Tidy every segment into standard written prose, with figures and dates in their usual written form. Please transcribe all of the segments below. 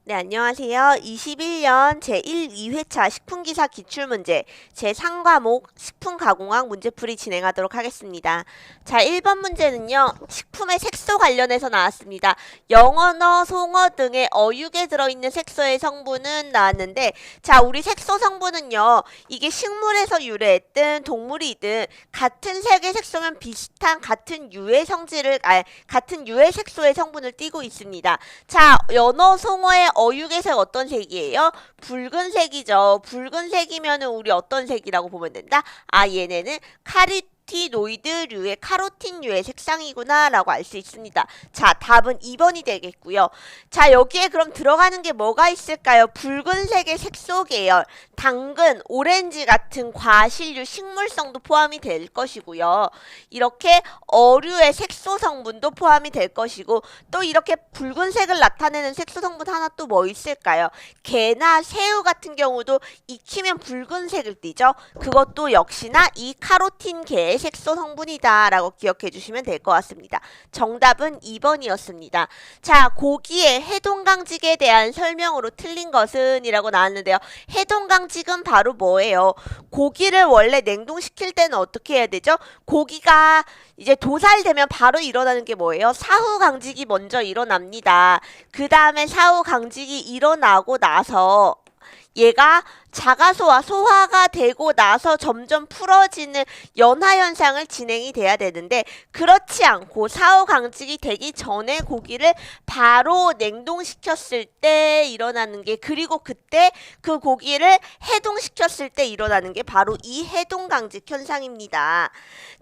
네, 안녕하세요. 21년 제1, 2회차 식품기사 기출문제 제3과목 식품가공학 문제풀이 진행하도록 하겠습니다. 자, 1번 문제는요. 식품의 색소 관련해서 나왔습니다. 영어너, 송어 등의 어육에 들어있는 색소의 성분은 나왔는데 자, 우리 색소 성분은요. 이게 식물에서 유래했든 동물이든 같은 색의 색소면 비슷한 같은 유해 성질을 같은 유해 색소의 성분을 띠고 있습니다. 자, 연어, 송어의 어육의 색 어떤 색이에요? 붉은색이죠. 붉은색이면은 우리 어떤 색이라고 보면 된다? 아, 얘네는 카로티노이드류의 카로틴류의 색상이구나 라고 알 수 있습니다. 자, 답은 2번이 되겠고요. 자, 여기에 그럼 들어가는 게 뭐가 있을까요? 붉은색의 색소 계열, 당근, 오렌지 같은 과실류 식물성도 포함이 될 것이고요. 이렇게 어류의 색소 성분도 포함이 될 것이고 또 이렇게 붉은색을 나타내는 색소 성분 하나 또 뭐 있을까요? 게나 새우 같은 경우도 익히면 붉은색을 띠죠. 그것도 역시나 이 카로틴계의 색소 성분이다 라고 기억해 주시면 될 것 같습니다. 정답은 2번이었습니다. 자, 고기의 해동강직에 대한 설명으로 틀린 것은 이라고 나왔는데요. 해동강직은 바로 뭐예요? 고기를 원래 냉동시킬 때는 어떻게 해야 되죠? 고기가 이제 도살되면 바로 일어나는 게 뭐예요? 사후강직이 먼저 일어납니다. 그 다음에 사후강직이 일어나고 나서 얘가 자가소화, 소화가 되고 나서 점점 풀어지는 연화현상을 진행이 돼야 되는데 그렇지 않고 사후강직이 되기 전에 고기를 바로 냉동시켰을 때 일어나는 게 그리고 그때 그 고기를 해동시켰을 때 일어나는 게 바로 이 해동강직 현상입니다.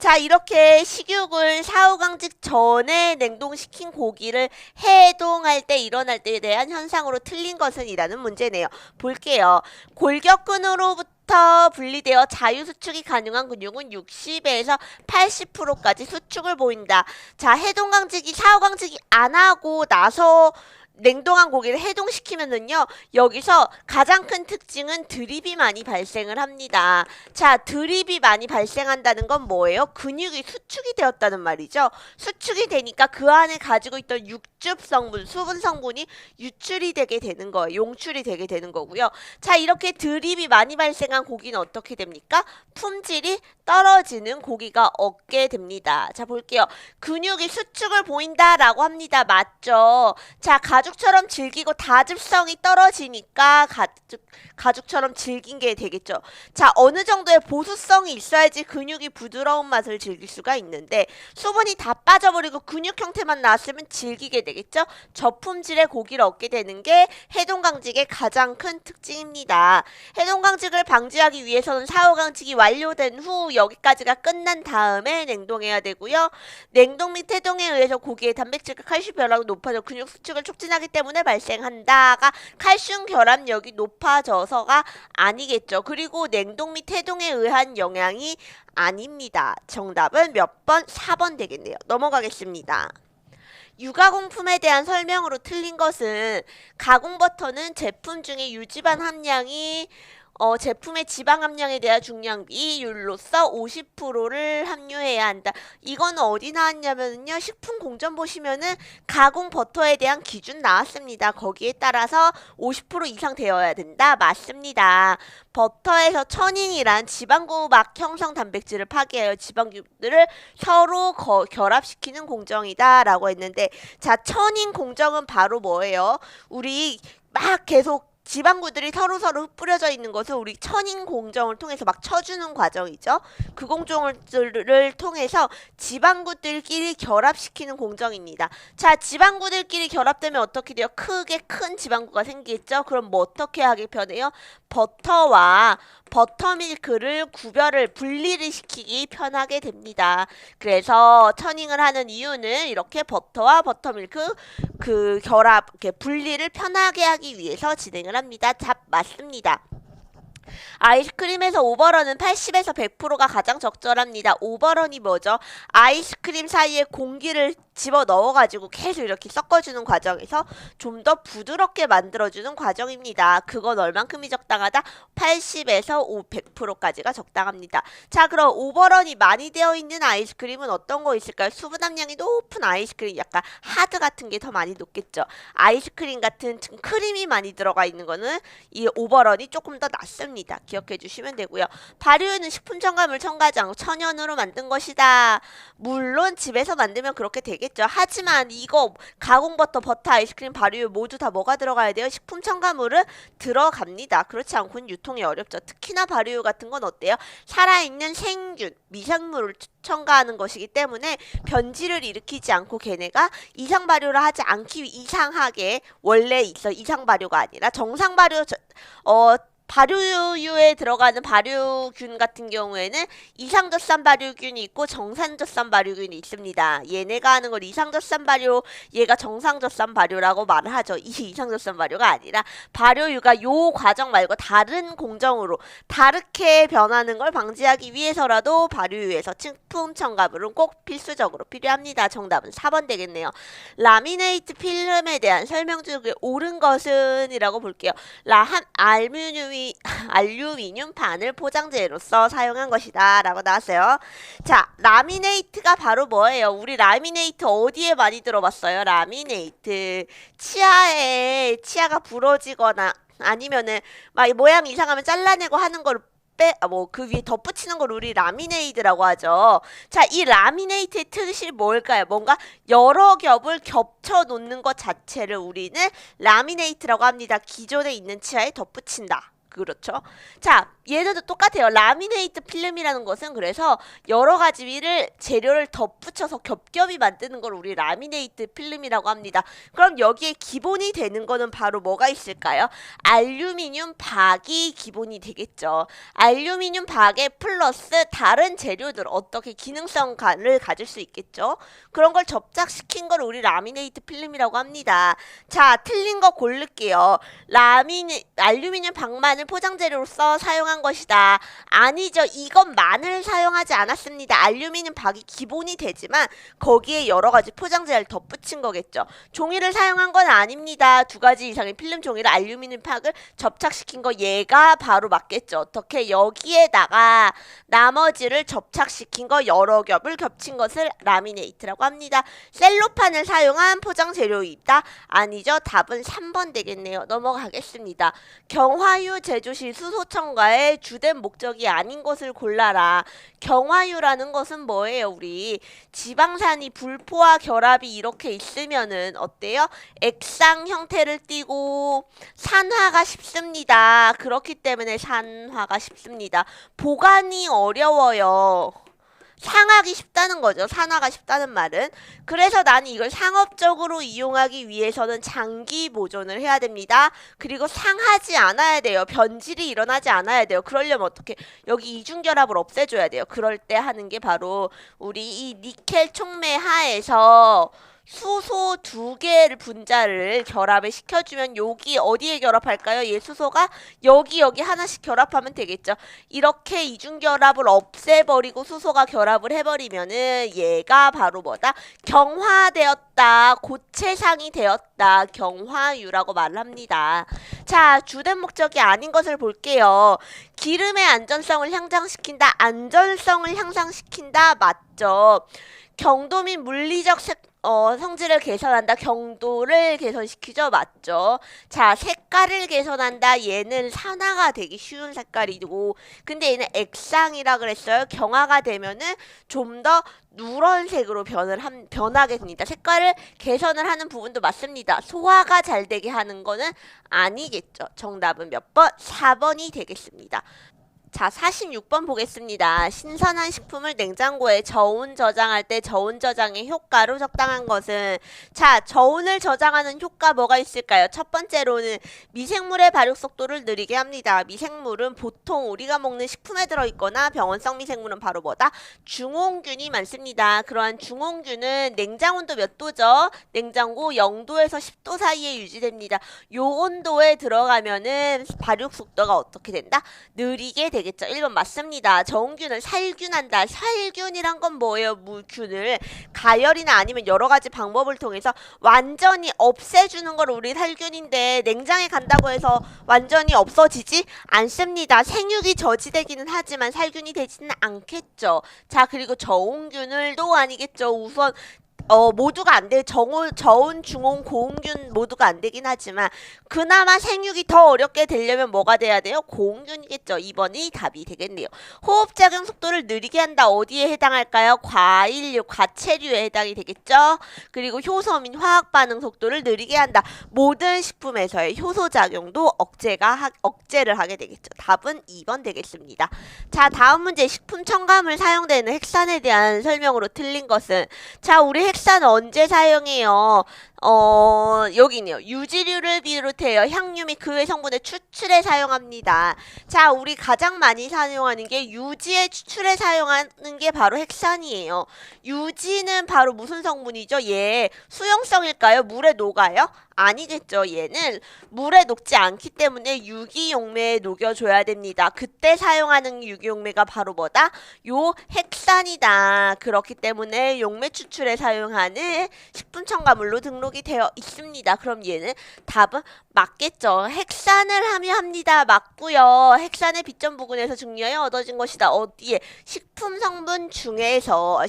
자, 이렇게 식육을 사후강직 전에 냉동시킨 고기를 해동할 때 일어날 때에 대한 현상으로 틀린 것은 이라는 문제네요. 볼게요. 골격근으로부터 분리되어 자유수축이 가능한 근육은 60에서 80%까지 수축을 보인다. 자, 해동강직이 사후강직이 안 하고 나서 냉동한 고기를 해동시키면은요, 여기서 가장 큰 특징은 드립이 많이 발생을 합니다. 자, 드립이 많이 발생한다는 건 뭐예요? 근육이 수축이 되었다는 말이죠. 수축이 되니까 그 안에 가지고 있던 육즙 성분, 수분 성분이 유출이 되게 되는 거예요. 용출이 되게 되는 거고요. 자, 이렇게 드립이 많이 발생한 고기는 어떻게 됩니까? 품질이 떨어지는 고기가 얻게 됩니다. 자, 볼게요. 근육이 수축을 보인다라고 합니다. 맞죠? 자, 가죽처럼 질기고 다즙성이 떨어지니까 가죽처럼 질긴 게 되겠죠. 자, 어느 정도의 보수성이 있어야지 근육이 부드러운 맛을 즐길 수가 있는데 수분이 다 빠져버리고 근육 형태만 나왔으면 질기게 되겠죠. 저품질의 고기를 얻게 되는 게 해동강직의 가장 큰 특징입니다. 해동강직을 방지하기 위해서는 사후강직이 완료된 후 여기까지가 끝난 다음에 냉동해야 되고요. 냉동 및 해동에 의해서 고기의 단백질과 칼슘 결합이 높아져 근육 수축을 촉진하기 때문에 발생한다가 칼슘 결합력이 높아져서가 아니겠죠. 그리고 냉동 및 해동에 의한 영향이 아닙니다. 정답은 몇 번? 4번 되겠네요. 넘어가겠습니다. 유가공품에 대한 설명으로 틀린 것은 가공버터는 제품 중에 유지반 함량이 제품의 지방 함량에 대한 중량 비율로서 50%를 함유해야 한다. 이건 어디 나왔냐면요. 식품 공전 보시면은 가공 버터에 대한 기준 나왔습니다. 거기에 따라서 50% 이상 되어야 된다. 맞습니다. 버터에서 천잉이란 지방구막 형성 단백질을 파괴하여 지방균들을 서로 결합시키는 공정이다 라고 했는데 자, 천잉 공정은 바로 뭐예요? 우리 막 계속 지방구들이 서로서로 흩뿌려져 있는 것을 우리 천인 공정을 통해서 막 쳐주는 과정이죠. 그 공정을 통해서 지방구들끼리 결합시키는 공정입니다. 자, 지방구들끼리 결합되면 어떻게 돼요? 크게 큰 지방구가 생기겠죠? 그럼 뭐 어떻게 하게 편해요? 버터와 버터밀크를 분리를 시키기 편하게 됩니다. 그래서 천잉을 하는 이유는 이렇게 버터와 버터밀크 결합, 분리를 편하게 하기 위해서 진행을 합니다. 답 맞습니다. 아이스크림에서 오버런은 80에서 100%가 가장 적절합니다. 오버런이 뭐죠? 아이스크림 사이에 공기를 집어 넣어가지고 계속 이렇게 섞어주는 과정에서 좀 더 부드럽게 만들어주는 과정입니다. 그건 얼만큼이 적당하다? 80에서 100%까지가 적당합니다. 자, 그럼 오버런이 많이 되어 있는 아이스크림은 어떤 거 있을까요? 수분 함량이 높은 아이스크림, 약간 하드 같은 게 더 많이 높겠죠. 아이스크림 같은 크림이 많이 들어가 있는 거는 이 오버런이 조금 더 낫습니다. 기억해 주시면 되고요. 발효유는 식품 첨가물 첨가하지 않고 천연으로 만든 것이다. 물론 집에서 만들면 그렇게 되겠죠. 하지만 이거 가공버터, 버터, 아이스크림, 발효유 모두 다 뭐가 들어가야 돼요? 식품 첨가물은 들어갑니다. 그렇지 않고는 유통이 어렵죠. 특히나 발효유 같은 건 어때요? 살아있는 생균, 미생물을 첨가하는 것이기 때문에 변질을 일으키지 않고 걔네가 이상 발효를 하지 않기 이상하게 원래 있어 이상 발효가 아니라 정상 발효 발효유에 들어가는 발효균 같은 경우에는 이상젖산 발효균이 있고 정산젖산 발효균이 있습니다. 얘네가 하는 걸 이상젖산 발효, 얘가 정상젖산 발효라고 말을 하죠. 이 이상젖산 발효가 아니라 발효유가 요 과정 말고 다른 공정으로 다르게 변하는 걸 방지하기 위해서라도 발효유에서 식품 첨가물은 꼭 필수적으로 필요합니다. 정답은 4번 되겠네요. 라미네이트 필름에 대한 설명 중에 옳은 것은 이라고 볼게요. 알루미늄 바늘 포장재로서 사용한 것이다 라고 나왔어요. 자, 라미네이트가 바로 뭐예요? 우리 라미네이트 어디에 많이 들어봤어요? 라미네이트 치아가 부러지거나 아니면은 막 모양 이상하면 잘라내고 하는 걸 그 위에 덧붙이는 걸 우리 라미네이트라고 하죠. 자, 이 라미네이트의 뜻이 뭘까요? 뭔가 여러 겹을 겹쳐 놓는 것 자체를 우리는 라미네이트라고 합니다. 기존에 있는 치아에 덧붙인다. 그렇죠. 자, 얘들도 똑같아요. 라미네이트 필름이라는 것은 그래서 여러 가지 위를 재료를 덧붙여서 겹겹이 만드는 걸 우리 라미네이트 필름이라고 합니다. 그럼 여기에 기본이 되는 거는 바로 뭐가 있을까요? 알루미늄 박이 기본이 되겠죠. 알루미늄 박에 플러스 다른 재료들 어떻게 기능성을 가질 수 있겠죠. 그런 걸 접착시킨 걸 우리 라미네이트 필름이라고 합니다. 자, 틀린 거 고를게요. 알루미늄 박만을 포장재료로서 사용한 것이다. 아니죠. 이것만을 사용하지 않았습니다. 알루미늄 박이 기본이 되지만 거기에 여러 가지 포장재를 덧붙인 거겠죠. 종이를 사용한 건 아닙니다. 2가지 이상의 필름 종이를 알루미늄 박을 접착시킨 거 얘가 바로 맞겠죠. 어떻게 여기에다가 나머지를 접착시킨 거 여러 겹을 겹친 것을 라미네이트라고 합니다. 셀로판을 사용한 포장재료이다. 아니죠. 답은 3번 되겠네요. 넘어가겠습니다. 경화유 제조 시 수소 첨가의 주된 목적이 아닌 것을 골라라. 경화유라는 것은 뭐예요? 우리 지방산이 불포화 결합이 이렇게 있으면은 어때요? 액상 형태를 띠고 산화가 쉽습니다. 그렇기 때문에 산화가 쉽습니다. 보관이 어려워요. 상하기 쉽다는 거죠. 산화가 쉽다는 말은. 그래서 나는 이걸 상업적으로 이용하기 위해서는 장기 보존을 해야 됩니다. 그리고 상하지 않아야 돼요. 변질이 일어나지 않아야 돼요. 그러려면 어떻게? 여기 이중결합을 없애줘야 돼요. 그럴 때 하는 게 바로 우리 이 니켈 촉매하에서 수소 2개를 분자를 결합을 시켜주면 여기 어디에 결합할까요? 얘 수소가 여기 하나씩 결합하면 되겠죠. 이렇게 이중결합을 없애버리고 수소가 결합을 해버리면은 얘가 바로 뭐다? 경화되었다. 고체상이 되었다. 경화유라고 말을 합니다. 자, 주된 목적이 아닌 것을 볼게요. 기름의 안전성을 향상시킨다. 안전성을 향상시킨다. 맞죠? 경도 및 물리적 성질을 개선한다. 경도를 개선시키죠. 맞죠? 자, 색깔을 개선한다. 얘는 산화가 되기 쉬운 색깔이고 근데 얘는 액상이라 그랬어요. 경화가 되면은 좀 더 누런색으로 변하게 됩니다. 색깔을 개선을 하는 부분도 맞습니다. 소화가 잘 되게 하는 거는 아니겠죠. 정답은 몇 번? 4번이 되겠습니다. 자, 46번 보겠습니다. 신선한 식품을 냉장고에 저온 저장할 때 저온 저장의 효과로 적당한 것은, 자, 저온을 저장하는 효과 뭐가 있을까요? 첫 번째로는 미생물의 발육 속도를 느리게 합니다. 미생물은 보통 우리가 먹는 식품에 들어있거나 병원성 미생물은 바로 뭐다? 중온균이 많습니다. 그러한 중온균은 냉장온도 몇 도죠? 냉장고 0도에서 10도 사이에 유지됩니다. 요 온도에 들어가면은 발육 속도가 어떻게 된다? 느리게 되겠죠. 1번 맞습니다. 저온균을 살균한다. 살균이란 건 뭐예요? 무균을 가열이나 아니면 여러 가지 방법을 통해서 완전히 없애주는 걸 우리 살균인데, 냉장에 간다고 해서 완전히 없어지지 않습니다. 생육이 저지되기는 하지만 살균이 되지는 않겠죠. 자, 그리고 저온균을도 아니겠죠. 우선 모두가 안 돼. 저온, 중온, 고온균 모두가 안 되긴 하지만 그나마 생육이 더 어렵게 되려면 뭐가 돼야 돼요? 고온균이겠죠. 2번이 답이 되겠네요. 호흡작용 속도를 느리게 한다. 어디에 해당할까요? 과일류, 과체류에 해당이 되겠죠. 그리고 효소 및 화학반응 속도를 느리게 한다. 모든 식품에서의 효소작용도 억제를 하게 되겠죠. 답은 2번 되겠습니다. 자, 다음 문제. 식품 첨가물 사용되는 핵산에 대한 설명으로 틀린 것은, 자, 우리 핵산 언제 사용해요? 여기네요. 유지류를 비롯해요. 향유 및 그 외 성분의 추출에 사용합니다. 자, 우리 가장 많이 사용하는 게 유지의 추출에 사용하는 게 바로 핵산이에요. 유지는 바로 무슨 성분이죠? 예, 수용성일까요? 물에 녹아요? 아니겠죠. 얘는 물에 녹지 않기 때문에 유기용매에 녹여줘야 됩니다. 그때 사용하는 유기용매가 바로 뭐다? 요 핵산이다. 그렇기 때문에 용매 추출에 사용하는 식품 첨가물로 등록이 되어 있습니다. 그럼 얘는 답은 맞겠죠. 핵산을 함유합니다. 맞고요. 핵산의 비점 부근에서 증류하여 얻어진 것이다. 어디에? 식품 성분 중에서,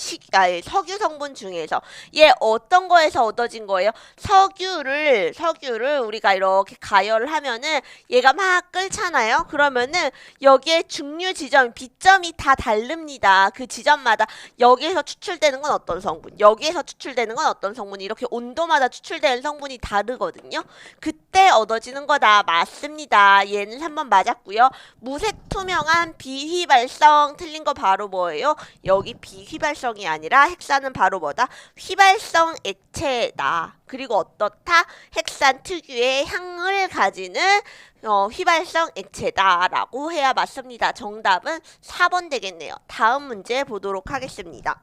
석유 성분 중에서. 얘 어떤 거에서 얻어진 거예요? 석유를 우리가 이렇게 가열을 하면은 얘가 막 끓잖아요. 그러면은 여기에 증류 지점, 비점이 다 다릅니다. 그 지점마다 여기에서 추출되는 건 어떤 성분, 여기에서 추출되는 건 어떤 성분, 이렇게 온도마다 추출되는 성분이 다르거든요. 그때 얻어지는 거다. 맞습니다. 얘는 3번 맞았고요. 무색투명한 비휘발성, 틀린 거 바로 뭐예요? 여기 비휘발성이 아니라 핵산은 바로 뭐다? 휘발성 액체다. 그리고 어떻다? 핵산 특유의 향을 가지는 휘발성 액체다라고 해야 맞습니다. 정답은 4번 되겠네요. 다음 문제 보도록 하겠습니다.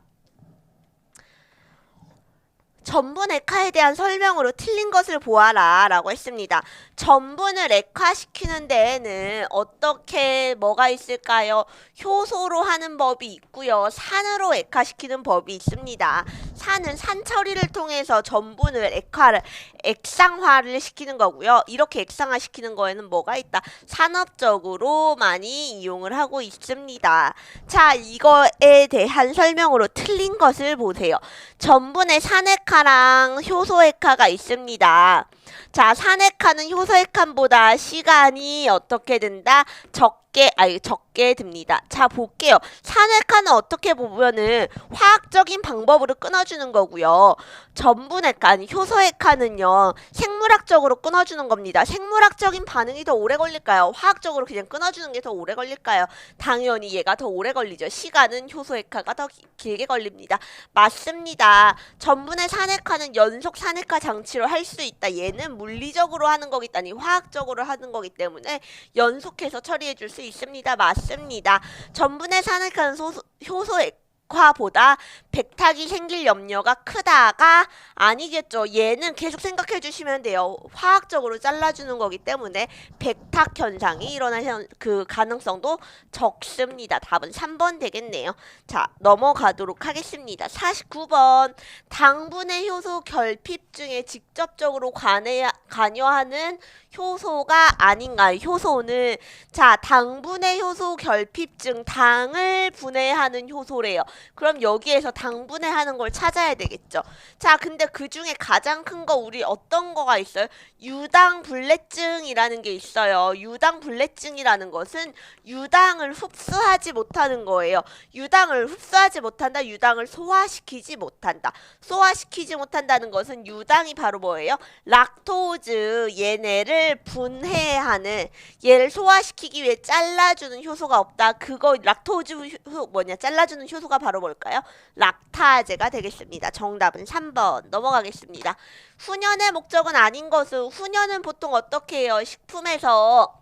전분 액화에 대한 설명으로 틀린 것을 보아라 라고 했습니다. 전분을 액화시키는 데에는 어떻게 뭐가 있을까요? 효소로 하는 법이 있고요. 산으로 액화시키는 법이 있습니다. 산은 산 처리를 통해서 전분을 액상화를 시키는 거고요. 이렇게 액상화 시키는 거에는 뭐가 있다? 산업적으로 많이 이용을 하고 있습니다. 자, 이거에 대한 설명으로 틀린 것을 보세요. 전분의 산액화랑 효소액화가 있습니다. 자, 산액화는 효소액화보다 시간이 어떻게 된다? 적게 듭니다. 자, 볼게요. 산액화는 어떻게 보면은 화학적인 방법으로 끊어주는 거고요. 전분액화, 효소액화는요, 생물학적으로 끊어주는 겁니다. 생물학적인 반응이 더 오래 걸릴까요? 화학적으로 그냥 끊어주는 게 더 오래 걸릴까요? 당연히 얘가 더 오래 걸리죠. 시간은 효소액화가 더 길게 걸립니다. 맞습니다. 전분의 산액화는 연속 산액화 장치로 할 수 있다. 얘는 물리적으로 하는 거기 때문에 화학적으로 하는 거기 때문에 연속해서 처리해 줄 수 있습니다. 맞습니다. 전분의 산액화는 효소액화보다 백탁이 생길 염려가 크다가 아니겠죠. 얘는 계속 생각해 주시면 돼요. 화학적으로 잘라주는 거기 때문에 백탁 현상이 일어날 그 가능성도 적습니다. 답은 3번 되겠네요. 자, 넘어가도록 하겠습니다. 49번. 당분의 효소 결핍증에 직접적으로 관여하는 효소가 아닌가요? 효소는, 자, 당분의 효소 결핍증, 당을 분해하는 효소래요. 그럼 여기에서 당분해하는 걸 찾아야 되겠죠. 자, 근데 그 중에 가장 큰 거 우리 어떤 거가 있어요? 유당불내증이라는 게 있어요. 유당불내증이라는 것은 유당을 흡수하지 못하는 거예요. 유당을 흡수하지 못한다. 유당을 소화시키지 못한다. 소화시키지 못한다는 것은 유당이 바로 뭐예요? 락토즈 얘네를 분해하는 얘를 소화시키기 위해 잘라주는 효소가 없다. 그거 락토즈 잘라주는 효소가 바로 뭘까요? 락타제가 되겠습니다. 정답은 3번 넘어가겠습니다. 훈연의 목적은 아닌 것은 훈연은 보통 어떻게 해요? 식품에서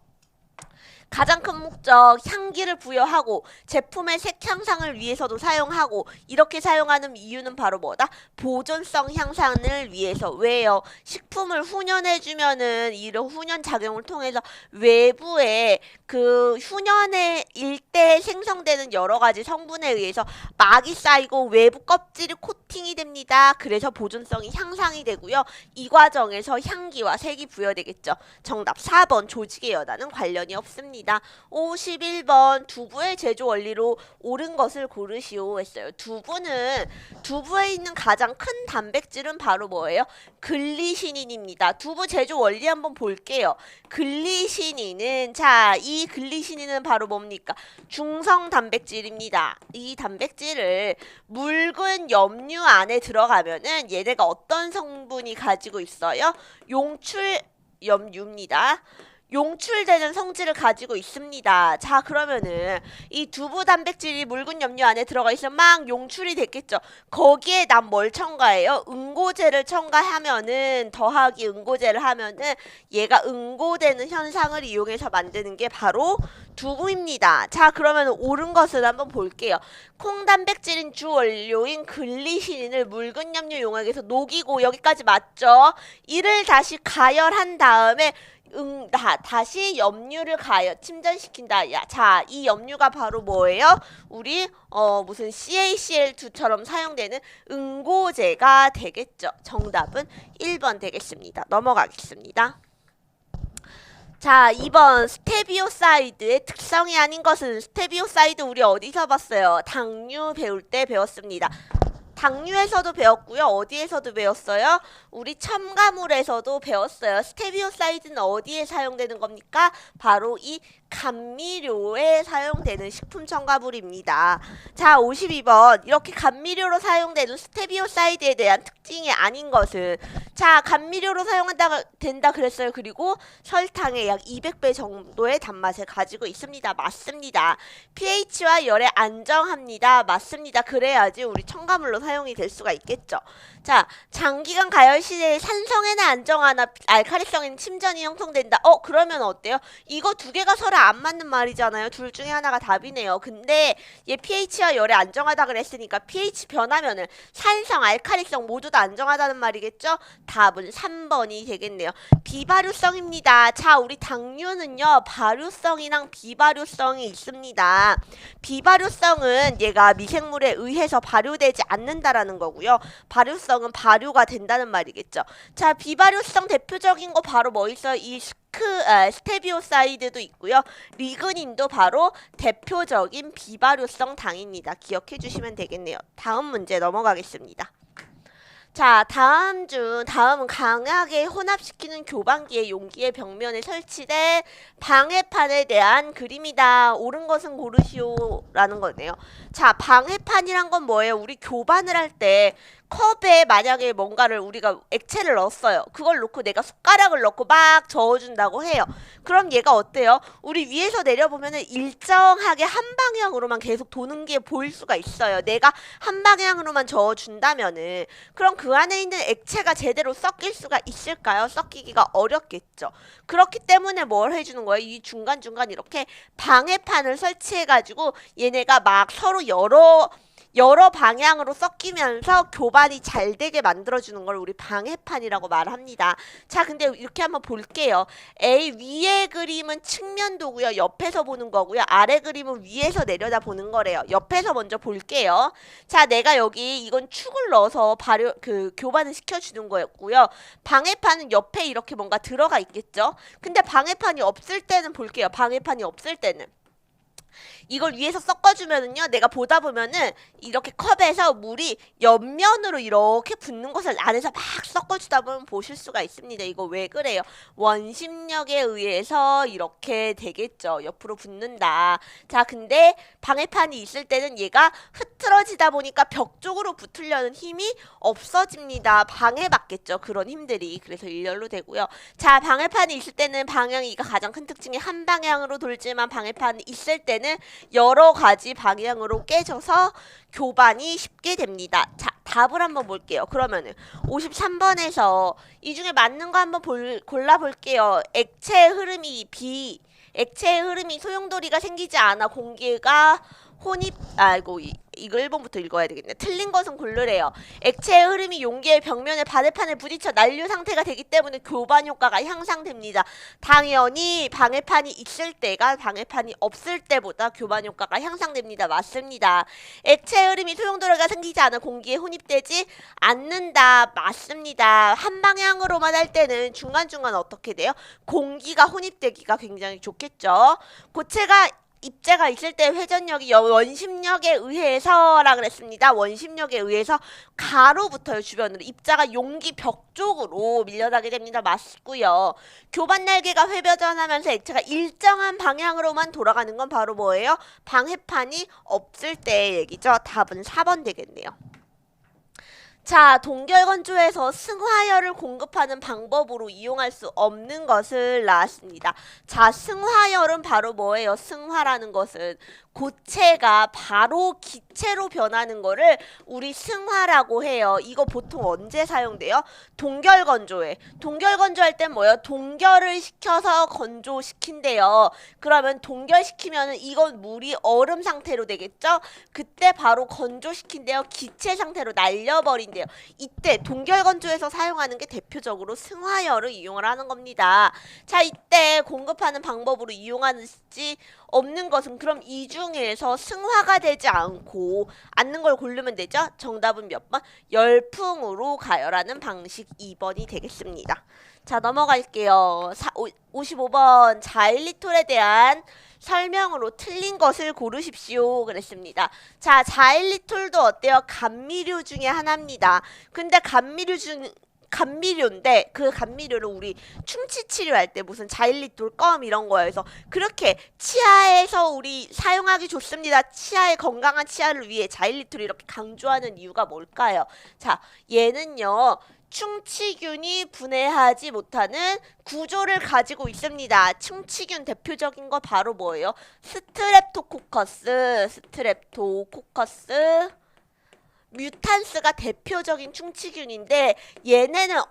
가장 큰 목적 향기를 부여하고 제품의 색 향상을 위해서도 사용하고 이렇게 사용하는 이유는 바로 뭐다? 보존성 향상을 위해서. 왜요? 식품을 훈연해주면은 이런 훈연 작용을 통해서 외부에 그 훈연의 일대에 생성되는 여러 가지 성분에 의해서 막이 쌓이고 외부 껍질이 코팅이 됩니다. 그래서 보존성이 향상이 되고요. 이 과정에서 향기와 색이 부여되겠죠. 정답 4번 조직의 여다는 관련이 없습니다. 51번 두부의 제조 원리로 옳은 것을 고르시오 했어요. 두부에 있는 가장 큰 단백질은 바로 뭐예요? 글리시닌입니다. 두부 제조 원리 한번 볼게요. 글리시닌은 이 글리시닌은 바로 뭡니까? 중성 단백질입니다. 이 단백질을 묽은 염류 안에 들어가면은 얘네가 어떤 성분이 가지고 있어요? 용출 염류입니다. 용출되는 성질을 가지고 있습니다. 자, 그러면은 이 두부 단백질이 묽은 염류 안에 들어가 있으면 막 용출이 됐겠죠. 거기에 난 뭘 첨가해요? 응고제를 첨가하면은 더하기 응고제를 하면은 얘가 응고되는 현상을 이용해서 만드는 게 바로 두부입니다. 자, 그러면 옳은 것을 한번 볼게요. 콩 단백질인 주 원료인 글리시린을 묽은 염류 용액에서 녹이고 여기까지 맞죠? 이를 다시 가열한 다음에 다시 염류를 침전시킨다. 자, 이 염류가 바로 뭐예요? 우리 무슨 CaCl2처럼 사용되는 응고제가 되겠죠. 정답은 1번 되겠습니다. 넘어가겠습니다. 자, 2번 스테비오사이드의 특성이 아닌 것은 스테비오사이드 우리 어디서 봤어요? 당류 배울 때 배웠습니다. 당류에서도 배웠고요. 어디에서도 배웠어요? 우리 첨가물에서도 배웠어요. 스테비오사이드는 어디에 사용되는 겁니까? 바로 이 감미료에 사용되는 식품 첨가물입니다. 자, 52번 이렇게 감미료로 사용되는 스테비오사이드에 대한 특징이 아닌 것은 자, 감미료로 된다 그랬어요. 그리고 설탕의 약 200배 정도의 단맛을 가지고 있습니다. 맞습니다. pH와 열에 안정합니다. 맞습니다. 그래야지 우리 첨가물로 사용이 될 수가 있겠죠. 자, 장기간 가열 시대에 산성에는 안정하나 알칼리성에는 침전이 형성된다. 그러면 어때요? 이거 두 개가 서로 안 맞는 말이잖아요. 둘 중에 하나가 답이네요. 근데 얘 pH와 열에 안정하다 그랬으니까 pH 변하면은 산성, 알칼리성 모두 다 안정하다는 말이겠죠? 답은 3번이 되겠네요. 비발효성입니다. 자, 우리 당류는요. 발효성이랑 비발효성이 있습니다. 비발효성은 얘가 미생물에 의해서 발효되지 않는다라는 거고요. 발효성은 발효가 된다는 말이겠죠. 자, 비발효성 대표적인 거 바로 뭐 있어요? 이 스테비오사이드도 있고요. 리그닌도 바로 대표적인 비발효성 당입니다. 기억해 주시면 되겠네요. 다음 문제 넘어가겠습니다. 자, 다음은 강하게 혼합시키는 교반기의 용기의 벽면에 설치된 방해판에 대한 그림이다. 옳은 것은 고르시오라는 거네요. 자, 방해판이란 건 뭐예요? 우리 교반을 할 때 컵에 만약에 뭔가를 우리가 액체를 넣었어요. 그걸 놓고 내가 숟가락을 넣고 막 저어준다고 해요. 그럼 얘가 어때요? 우리 위에서 내려보면은 일정하게 한 방향으로만 계속 도는 게 보일 수가 있어요. 내가 한 방향으로만 저어준다면은 그럼 그 안에 있는 액체가 제대로 섞일 수가 있을까요? 섞이기가 어렵겠죠. 그렇기 때문에 뭘 해주는 거예요? 이 중간중간 이렇게 방해판을 설치해가지고 얘네가 막 서로 여러 방향으로 섞이면서 교반이 잘 되게 만들어주는 걸 우리 방해판이라고 말합니다. 자, 근데 이렇게 한번 볼게요. A 위의 그림은 측면도고요. 옆에서 보는 거고요. 아래 그림은 위에서 내려다 보는 거래요. 옆에서 먼저 볼게요. 자, 내가 여기 이건 축을 넣어서 교반을 시켜주는 거였고요. 방해판은 옆에 이렇게 뭔가 들어가 있겠죠. 근데 방해판이 없을 때는 볼게요. 방해판이 없을 때는 이걸 위에서 섞어주면은요, 내가 보다 보면은 이렇게 컵에서 물이 옆면으로 이렇게 붓는 것을 안에서 막 섞어주다 보면 보실 수가 있습니다. 이거 왜 그래요? 원심력에 의해서 이렇게 되겠죠. 옆으로 붓는다. 자, 근데 방해판이 있을 때는 얘가 흐트러지다 보니까 벽 쪽으로 붙으려는 힘이 없어집니다. 방해받겠죠. 그런 힘들이. 그래서 일렬로 되고요. 자, 방해판이 있을 때는 방향이 가장 큰 특징이 한 방향으로 돌지만 방해판이 있을 때는 여러 가지 방향으로 깨져서 교반이 쉽게 됩니다. 자, 답을 한번 볼게요. 그러면은 53번에서 이 중에 맞는 거 한번 골라볼게요. 액체의 흐름이 액체의 흐름이 소용돌이가 생기지 않아 공기가 혼입, 이거 1번부터 읽어야 되겠네. 틀린 것은 고르래요. 액체의 흐름이 용기의 벽면에 바늘판에 부딪혀 난류 상태가 되기 때문에 교반 효과가 향상됩니다. 당연히 방해판이 있을 때가 방해판이 없을 때보다 교반 효과가 향상됩니다. 맞습니다. 액체의 흐름이 소용돌이가 생기지 않아 공기에 혼입되지 않는다. 맞습니다. 한 방향으로만 할 때는 중간중간 어떻게 돼요? 공기가 혼입되기가 굉장히 좋겠죠. 고체가 입자가 있을 때 회전력이 원심력에 의해서라 그랬습니다. 원심력에 의해서 가로 붙어요. 주변으로. 입자가 용기 벽 쪽으로 밀려나게 됩니다. 맞고요. 교반 날개가 회전하면서 액체가 일정한 방향으로만 돌아가는 건 바로 뭐예요? 방해판이 없을 때 얘기죠. 답은 4번 되겠네요. 자, 동결건조에서 승화열을 공급하는 방법으로 이용할 수 없는 것을 나왔습니다. 자, 승화열은 바로 뭐예요? 승화라는 것은 고체가 바로 기체로 변하는 거를 우리 승화라고 해요. 이거 보통 언제 사용돼요? 동결건조에. 동결건조할 땐 뭐예요? 동결을 시켜서 건조시킨대요. 그러면 동결시키면은 이건 물이 얼음 상태로 되겠죠? 그때 바로 건조시킨대요. 기체 상태로 날려버린대요. 이때 동결건조에서 사용하는 게 대표적으로 승화열을 이용을 하는 겁니다. 자, 이때 공급하는 방법으로 이용하는지 없는 것은 그럼 이 중에서 승화가 되지 않는 걸 고르면 되죠? 정답은 몇 번? 열풍으로 가열하는 방식 2번이 되겠습니다. 자, 넘어갈게요. 55번 자일리톨에 대한 설명으로 틀린 것을 고르십시오. 그랬습니다. 자, 자일리톨도 어때요? 감미료 중에 하나입니다. 근데 감미료인데 그 감미료를 우리 충치 치료할 때 무슨 자일리톨 껌 이런 거에서 그렇게 치아에서 우리 사용하기 좋습니다. 치아의 건강한 치아를 위해 자일리톨을 이렇게 강조하는 이유가 뭘까요? 자, 얘는요. 충치균이 분해하지 못하는 구조를 가지고 있습니다. 충치균 대표적인 거 바로 뭐예요? 스트랩토코커스, 뮤탄스가 대표적인 충치균인데 얘네는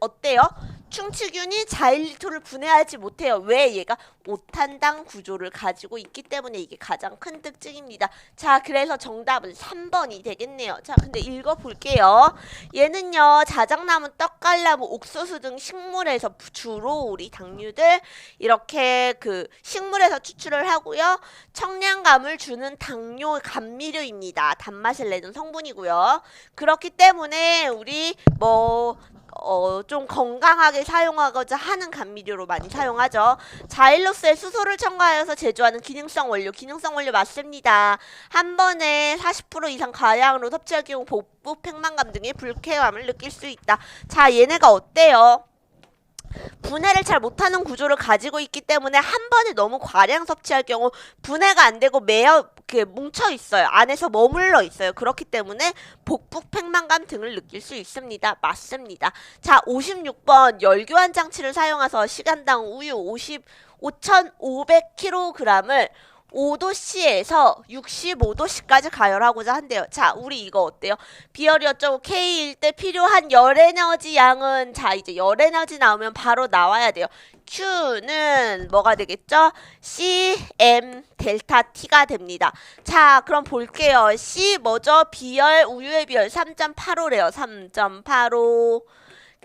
어때요? 충치균이 자일리톨을 분해하지 못해요. 왜? 얘가 오탄당 구조를 가지고 있기 때문에 이게 가장 큰 특징입니다. 자, 그래서 정답은 3번이 되겠네요. 자, 근데 읽어볼게요. 얘는요, 자작나무, 떡갈나무, 옥수수 등 식물에서 주로 우리 당류들 이렇게 그 식물에서 추출을 하고요. 청량감을 주는 당뇨 감미료입니다. 단맛을 내는 성분이고요. 그렇기 때문에 우리 좀 건강하게 사용하고자 하는 감미료로 많이 사용하죠. 자일로스에 수소를 첨가하여서 제조하는 기능성 원료 맞습니다. 한 번에 40% 이상 가량으로 섭취할 경우 복부, 팽만감 등의 불쾌감을 느낄 수 있다. 자, 얘네가 어때요? 분해를 잘 못하는 구조를 가지고 있기 때문에 한 번에 너무 과량 섭취할 경우 분해가 안 되고 뭉쳐 있어요. 안에서 머물러 있어요. 그렇기 때문에 복부 팽만감 등을 느낄 수 있습니다. 맞습니다. 자, 56번 열교환 장치를 사용해서 시간당 우유 5,500kg을 5도씨에서 65도씨까지 가열하고자 한대요. 자, 우리 이거 어때요? 비열이었죠? K일 때 필요한 열에너지 양은 자, 이제 열에너지 나오면 바로 나와야 돼요. Q는 뭐가 되겠죠? CM 델타 T가 됩니다. 자, 그럼 볼게요. C 뭐죠? 비열, 우유의 비열 3.85래요. 3.85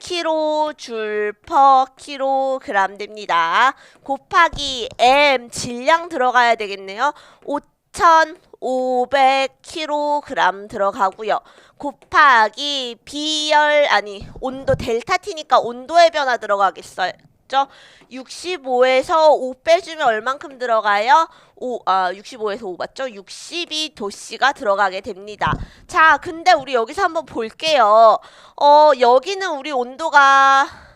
킬로줄 퍼 킬로그램 됩니다. 곱하기 M 질량 들어가야 되겠네요. 5,500kg 들어가고요. 곱하기 온도 델타 T니까 온도의 변화 들어가겠어요. 되겠죠? 65에서 5 빼주면 얼만큼 들어가요? 65에서 5 맞죠? 60이 도씨가 들어가게 됩니다. 자, 근데 우리 여기서 한번 볼게요. 여기는 우리 온도가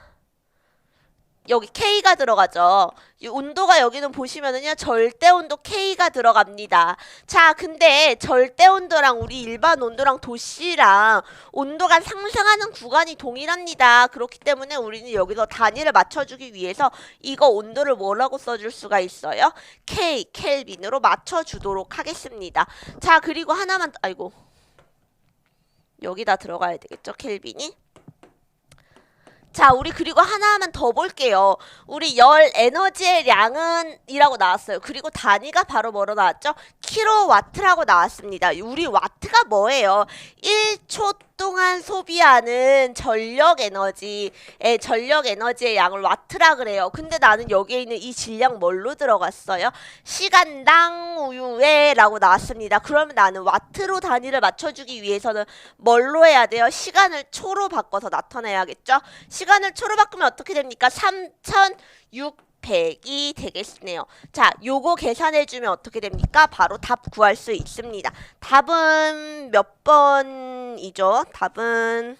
여기 K가 들어가죠. 이 온도가 여기는 보시면은요, 절대 온도 K가 들어갑니다. 자, 근데 절대 온도랑 우리 일반 온도랑 도씨랑 온도가 상승하는 구간이 동일합니다. 그렇기 때문에 우리는 여기서 단위를 맞춰주기 위해서 이거 온도를 뭐라고 써줄 수가 있어요? K, 켈빈으로 맞춰주도록 하겠습니다. 자, 그리고 하나만, 아이고. 여기다 들어가야 되겠죠, 켈빈이? 자, 우리 그리고 하나만 더 볼게요. 우리 열 에너지의 양은 이라고 나왔어요. 그리고 단위가 바로 뭐로 나왔죠? 킬로와트라고 나왔습니다. 우리 와트가 뭐예요? 1초 동안 소비하는 전력 에너지의 양을 와트라 그래요. 근데 나는 여기에 있는 이 질량 뭘로 들어갔어요? 시간당 우유에 라고 나왔습니다. 그러면 나는 와트로 단위를 맞춰주기 위해서는 뭘로 해야 돼요? 시간을 초로 바꿔서 나타내야겠죠? 시간을 초로 바꾸면 어떻게 됩니까? 3600이 되겠네요. 자, 요거 계산해주면 어떻게 됩니까? 바로 답 구할 수 있습니다. 답은 몇 번이죠? 답은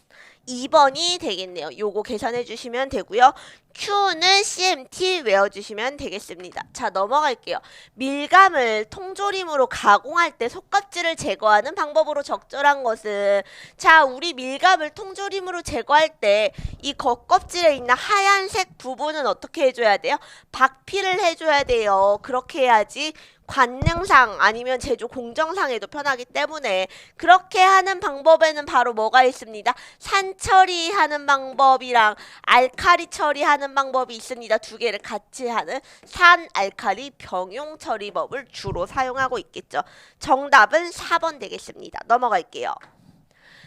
2번이 되겠네요. 요거 계산해 주시면 되고요. Q는 CMT 외워주시면 되겠습니다. 자, 넘어갈게요. 밀감을 통조림으로 가공할 때 속껍질을 제거하는 방법으로 적절한 것은, 자, 우리 밀감을 통조림으로 제거할 때 이 겉껍질에 있는 하얀색 부분은 어떻게 해줘야 돼요? 박피를 해줘야 돼요. 그렇게 해야지 관능상 아니면 제조 공정상에도 편하기 때문에 그렇게 하는 방법에는 바로 뭐가 있습니다. 산 처리하는 방법이랑 알칼리 처리하는 방법이 있습니다. 두 개를 같이 하는 산 알칼리 병용 처리법을 주로 사용하고 있겠죠. 정답은 4번 되겠습니다. 넘어갈게요.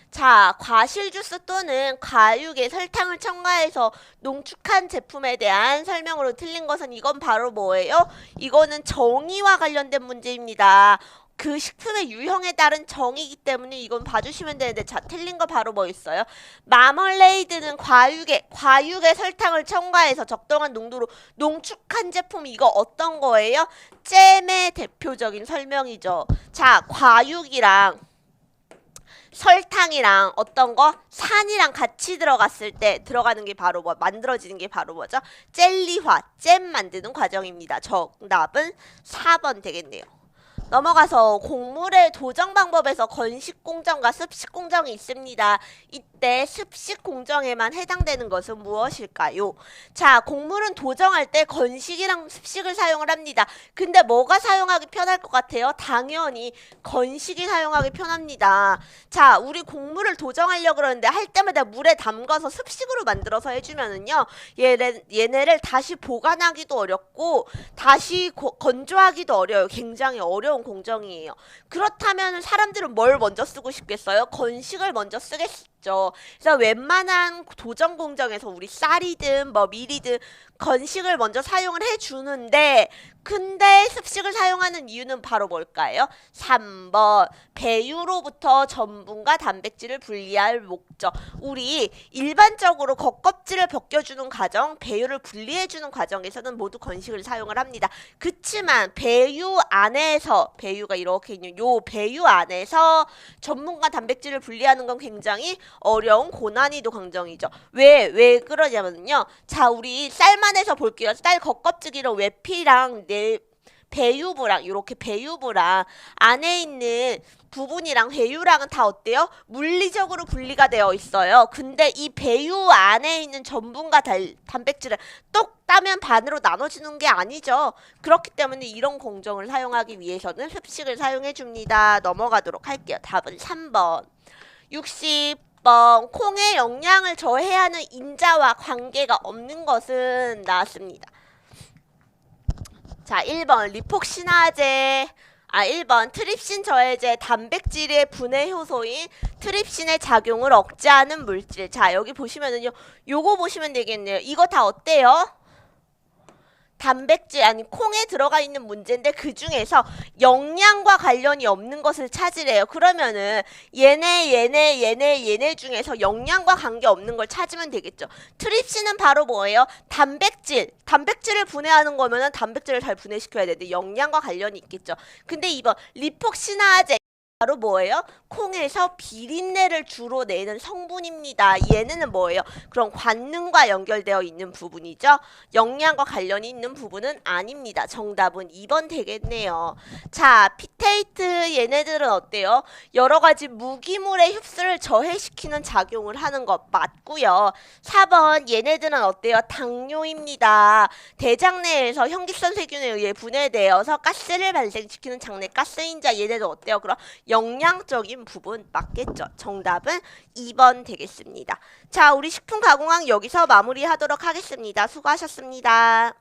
자, 과실 주스 또는 과육에 설탕을 첨가해서 농축한 제품에 대한 설명으로 틀린 것은 이건 바로 뭐예요? 이거는 정의와 관련된 문제입니다. 그 식품의 유형에 따른 정의이기 때문에 이건 봐주시면 되는데, 자, 틀린 거 바로 뭐 있어요? 마멀레이드는 과육에 설탕을 첨가해서 적당한 농도로 농축한 제품, 이거 어떤 거예요? 잼의 대표적인 설명이죠. 자, 과육이랑 설탕이랑 어떤 거? 산이랑 같이 들어갔을 때 들어가는 게 바로 뭐? 만들어지는 게 바로 뭐죠? 젤리화, 잼 만드는 과정입니다. 정답은 4번 되겠네요. 넘어가서 곡물의 도정 방법에서 건식 공정과 습식 공정이 있습니다. 이때 습식 공정에만 해당되는 것은 무엇일까요? 자, 곡물은 도정할 때 건식이랑 습식을 사용을 합니다. 근데 뭐가 사용하기 편할 것 같아요? 당연히 건식이 사용하기 편합니다. 자, 우리 곡물을 도정하려고 그러는데 할 때마다 물에 담가서 습식으로 만들어서 해주면은요, 얘네를 다시 보관하기도 어렵고 다시 건조하기도 어려워요. 굉장히 어려운 공정이에요. 그렇다면 사람들은 뭘 먼저 쓰고 싶겠어요? 건식을 먼저 쓰겠죠. 그래서 웬만한 도정 공정에서 우리 쌀이든 뭐 밀이든 건식을 먼저 사용을 해주는데, 근데 습식을 사용하는 이유는 바로 뭘까요? 3번 배유로부터 전분과 단백질을 분리할 목적. 우리 일반적으로 겉껍질을 벗겨주는 과정, 배유를 분리해주는 과정에서는 모두 건식을 사용을 합니다. 그치만 배유 안에서, 배유가 이렇게 있는 요 배유 안에서 전분과 단백질을 분리하는 건 굉장히 어려운 고난이도 과정이죠. 왜 그러냐면요, 자, 우리 쌀만 해서 볼게요. 쌀 겉껍질이랑 외피랑 배유부랑 이렇게 배유부랑 안에 있는 부분이랑 배유랑은 다 어때요? 물리적으로 분리가 되어 있어요. 근데 이 배유 안에 있는 전분과 단백질을 똑 따면 반으로 나눠지는 게 아니죠. 그렇기 때문에 이런 공정을 사용하기 위해서는 습식을 사용해 줍니다. 넘어가도록 할게요. 답은 3번. 60번 콩의 영양을 저해하는 인자와 관계가 없는 것은 나왔습니다. 자, 1번 리폭시나제, 1번 트립신 저해제, 단백질의 분해 효소인 트립신의 작용을 억제하는 물질. 자, 여기 보시면은요, 요거 보시면 되겠네요. 이거 다 어때요? 단백질 아니 콩에 들어가 있는 문제인데 그 중에서 영양과 관련이 없는 것을 찾으래요. 그러면은 얘네 중에서 영양과 관계 없는 걸 찾으면 되겠죠. 트립신은 바로 뭐예요? 단백질을 분해하는 거면은 단백질을 잘 분해시켜야 되는데 영양과 관련이 있겠죠. 근데 2번 리폭시나제 바로 뭐예요? 콩에서 비린내를 주로 내는 성분입니다. 얘네는 뭐예요? 그럼 관능과 연결되어 있는 부분이죠. 영양과 관련이 있는 부분은 아닙니다. 정답은 2번 되겠네요. 자, 피테이트 얘네들은 어때요? 여러 가지 무기물의 흡수를 저해시키는 작용을 하는 것 맞고요. 4번 얘네들은 어때요? 당뇨입니다. 대장 내에서 현기성 세균에 의해 분해되어서 가스를 발생시키는 장내 가스인자 얘네들 어때요? 그럼 영양적인 부분 맞겠죠. 정답은 2번 되겠습니다. 자, 우리 식품 가공학 여기서 마무리하도록 하겠습니다. 수고하셨습니다.